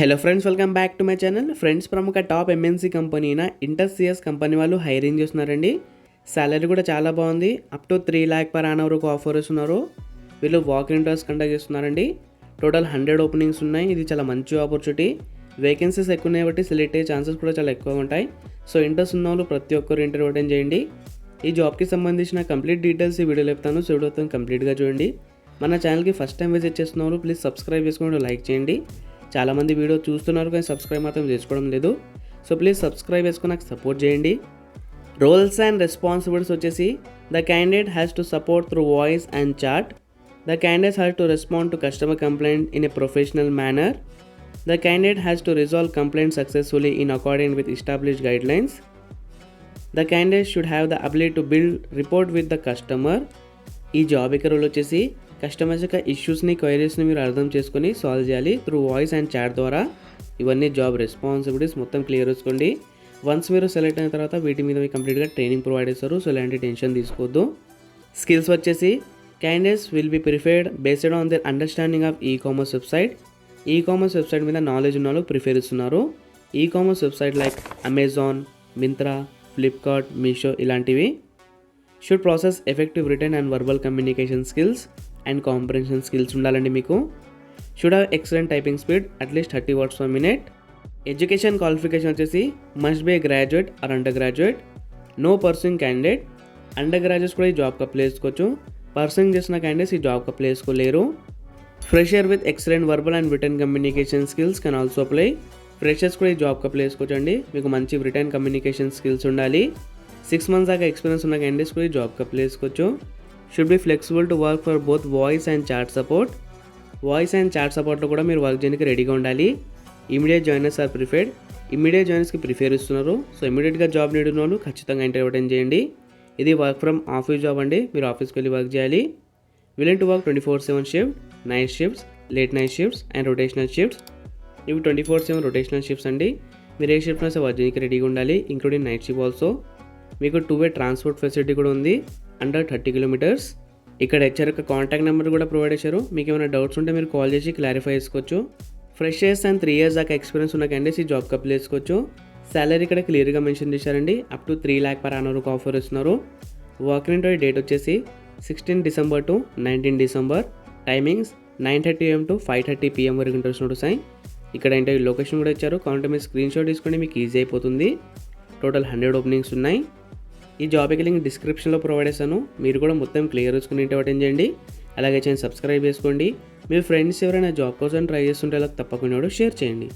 Hello friends, welcome back to my channel. Friends, ప్రముఖ top MNC company అయిన ఇంటర్సియస్ company వాళ్ళు hiring చేస్తున్నారండి. Salary కూడా చాలా బాగుంది. Up to 3 lakh per annum వరకు ఆఫర్ ఇస్తున్నారు. వీళ్ళు వాక్ ఇన్ ఇంటర్వ్యూస్ కండక్ట్ చేస్తున్నారండి. టోటల్ 100 ఓపెనింగ్స్ ఉన్నాయి. ఇది చాలా మంచి ఆపర్చునిటీ. వేకెన్సీస్ ఎక్కువ ఉన్నాయి బట్టి సెలెక్ట్ అయ్యే ఛాన్సెస్ కూడా చాలా ఎక్కువగా ఉంటాయి. సో ఇంట్రెస్ట్ ఉన్న వాళ్ళు ప్రతి ఒక్కరు ఇంటర్వ్యూ అటెండ్ చేయండి. ఈ జాబ్కి సంబంధించిన కంప్లీట్ డీటెయిల్స్ ఈ వీడియోలో చెప్తాను. సో వీడియోతో కంప్లీట్గా చూడండి. మన ఛానల్కి ఫస్ట్ టైం విజిట్ చేస్తున్నారు, ప్లీజ్ సబ్స్క్రైబ్ చేసుకొని లైక్ చేయండి. చాలామంది వీడియో చూస్తున్నారు కానీ సబ్స్క్రైబ్ మాత్రం చేసుకోవడం లేదు. సో ప్లీజ్ సబ్స్క్రైబ్ చేసుకొని నాకు సపోర్ట్ చేయండి. రోల్స్ అండ్ రెస్పాన్సిబిలిటీస్ వచ్చేసి the candidate has to support through voice and chat. The candidate has to respond to customer complaint in a professional manner. The candidate has to resolve complaint successfully in according with established guidelines. The candidate should have the ability to build report with the customer. ఈ job యొక్క role వచ్చేసి customers యొక్క ఇష్యూస్ని, క్వైరీస్ని మీరు అర్థం చేసుకొని solve చేయాలి through voice and chat ద్వారా. ఇవన్నీ జాబ్ రెస్పాన్సిబిలిటీస్ మొత్తం క్లియర్ చేసుకోండి. వన్స్ మీరు సెలెక్ట్ అయిన తర్వాత వీటి మీద మీకు కంప్లీట్గా ట్రైనింగ్ ప్రొవైడ్ చేస్తారు. సో ఎలాంటి టెన్షన్ తీసుకోవద్దు. స్కిల్స్ వచ్చేసి candidates will be preferred based on their understanding of E commerce website. E commerce website మీద నాలెడ్జ్ ఉన్న వాళ్ళు ప్రిఫర్ ఇస్తున్నారు. E commerce website like Amazon, Myntra, Flipkart, Meesho ఇలాంటివి. Should process effective return and verbal communication skills and comprehension skills ఉండాలండి మీకు. Should have excellent typing speed at least 30 words per minute. Education qualification వచ్చేసి must be a graduate or undergraduate. No pursuing candidate. Undergraduates కూడా ఈ జాబ్కి apply చేసుకోవచ్చు. Pursuing చేసిన candidates ఈ జాబ్కి అప్లై చేసుకోలేరు. Fresher with excellent verbal and return communication skills can also apply. Freshers కూడా ఈ జాబ్కి అప్లై చేసుకోవచ్చు అండి. మీకు మంచి రిటర్న్ కమ్యూనికేషన్ స్కిల్స్ ఉండాలి. 6 months దాకా ఎక్స్పీరియన్స్ ఉన్న క్యాండిడేట్స్ కూడా ఈ జాబ్కి అప్లై చేసుకోవచ్చు. Should be flexible to work for both voice and chat support. Voice and chat సపోర్ట్లో కూడా మీరు వర్క్ చేయడానికి రెడీగా ఉండాలి. Immediate joiners are preferred. Immediate జాయినర్స్కి ప్రిఫర్ ఇస్తున్నారు. సో ఇమీడియట్గా జాబ్ నీడ్ ఉన్న వాళ్ళు ఖచ్చితంగా ఇంటర్వ్యూ అటెండ్ చేయండి. ఇది వర్క్ ఫ్రమ్ ఆఫీస్ జాబ్ అండి. మీరు ఆఫీస్కి వెళ్ళి వర్క్ చేయాలి. Willing to work 24/7 shift, night shifts, late night shifts and rotational shifts. ఇవి 24/7 రొటేషనల్ షిఫ్ట్స్ అండి. మీరు ఏ షిఫ్ట్లో వర్క్ చేయడానికి రెడీగా ఉండాలి, ఇంక్లూడింగ్ నైట్ షిఫ్ట్ ఆల్సో. మీకు 2-way ట్రాన్స్పోర్ట్ ఫెసిలిటీ కూడా ఉంది అండర్ 30 kilometers. ఇక్కడ హెచ్ఆర్ యొక్క కాంటాక్ట్ నెంబర్ కూడా ప్రొవైడ్ చేశారు. మీకు ఏమైనా డౌట్స్ ఉంటే మీరు కాల్ చేసి క్లారిఫై చేసుకోవచ్చు. ఫ్రెషర్స్ అండ్ 3 years దాకా ఎక్స్పీరియన్స్ ఉన్న క్యాండిడేట్స్ ఈ జాబ్కి అప్లై చేసుకోవచ్చు. సాలరీ ఇక్కడ క్లియర్గా మెన్షన్ చేశారండి. Up to 3 lakh per annum వరకు ఆఫర్ ఇస్తున్నారు. వర్క్ ఇన్ డేట్ వచ్చేసి 16 December to 19 December. Timings 9:30 AM to 5:30 PM వరకు ఇంటర్వ్యూస్ నడుస్తాయి. ఇక్కడ ఇంటర్వ్యూ లొకేషన్ కూడా ఇచ్చారు. కావాలంటే మీరు స్క్రీన్ షాట్ తీసుకుంటే మీకు ఈజీ అయిపోతుంది. టోటల్ 100 ఓపెనింగ్స్ ఉన్నాయి. ఈ జాబ్కి లింక్ డిస్క్రిప్షన్లో ప్రొవైడ్ చేస్తాను. మీరు కూడా మొత్తం క్లియర్ చేసుకుని ఇంటర్వ్యూ అటెండ్ చేయండి. అలాగే ఛానల్ సబ్స్క్రైబ్ చేసుకోండి. మీ ఫ్రెండ్స్ ఎవరైనా జాబ్ కోసం ట్రై చేస్తుంటే అలా తప్పకుండా షేర్ చేయండి.